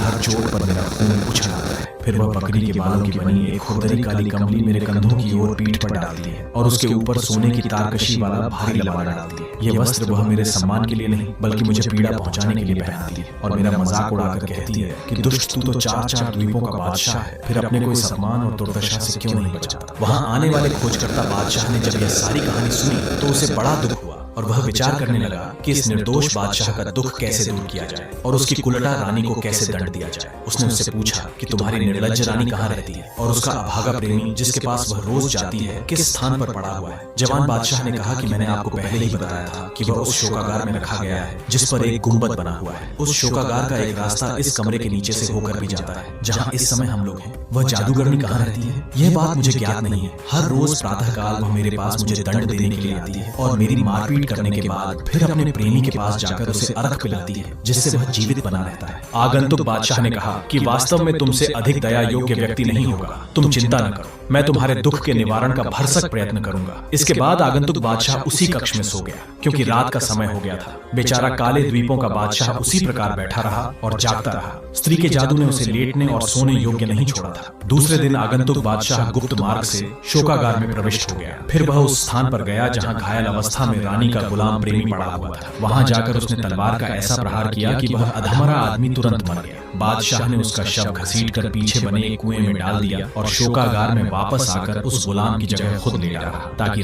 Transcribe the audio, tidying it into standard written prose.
हर चोट पर मेरा खून उछल आता है। फिर वह बकरी के बालों की बनी एक खुरदरी काली कमली मेरे कंधों की ओर पीठ पर डालती है और उसके ऊपर सोने की तारकशी वाला भारी लवाड़ा डालती है। यह वस्त्र वह मेरे सम्मान के लिए नहीं बल्कि मुझे पीड़ा पहुंचाने के लिए पहनाती है और मेरा मजाक उड़ाकर कहती है कि दुष्ट, तू तो 4 द्वीपों का बादशाह है, फिर अपने को इस अपमान और दुर्दशा से क्यों नहीं बचाता। वहां आने वाले खोजकर्ता बादशाह ने जब यह सारी कहानी सुनी तो उसे बड़ा दुख हुआ और वह विचार करने लगा कि इस निर्दोष बादशाह का दुख कैसे दूर किया जाए और उसकी कुलटा रानी को कैसे दंड दिया जाए। उसने उससे पूछा कि तुम्हारी निर्लज्ज रानी कहाँ रहती है और उसका अभागा प्रेमी जिसके पास वह रोज जाती है किस स्थान पर पड़ा हुआ है। जवान बादशाह ने कहा कि मैंने आपको पहले ही बताया था कि वह उस शोकागार में रखा गया है जिस पर एक गुंबद बना हुआ है। उस शोकागार का एक रास्ता इस कमरे के नीचे से होकर भी जाता है जहाँ इस समय हम लोग हैं। वह जादूगरनी कहाँ रहती है यह बात मुझे ज्ञात नहीं है। हर रोज प्रातः काल वह मेरे पास मुझे दंड देने के लिए आती है और मेरी मारपीट करने के बाद फिर अपने प्रेमी के पास जाकर उसे अर्घ पिलाती है जिससे वह जीवित बना रहता है। आगंतुक बादशाह ने कहा कि वास्तव में तुमसे अधिक दया योग्य व्यक्ति नहीं होगा, तुम चिंता न करो, मैं तुम्हारे दुख के निवारण का भरसक प्रयत्न करूंगा। इसके बाद आगंतुक बादशाह उसी कक्ष में सो गया क्योंकि रात का समय हो गया था। बेचारा काले द्वीपों का बादशाह उसी प्रकार बैठा रहा और जागता रहा। स्त्री के जादू ने उसे लेटने और सोने योग्य नहीं छोड़ा था। दूसरे दिन आगंतुक बादशाह गुप्त मार्ग से शोकागार में प्रविष्ट हो गया। फिर वह उस स्थान पर गया जहाँ घायल अवस्था में रानी का गुलाम प्रेमी पड़ा हुआ था। वहां जाकर उसने तलवार का ऐसा प्रहार किया कि वह अधमरा आदमी तुरंत मर गया। बादशाह ने उसका शव घसीटकर पीछे बने एक कुएं में डाल दिया और शोकागार में वापस आकर उस गुलाम की जगह खुद ले रहा ताकि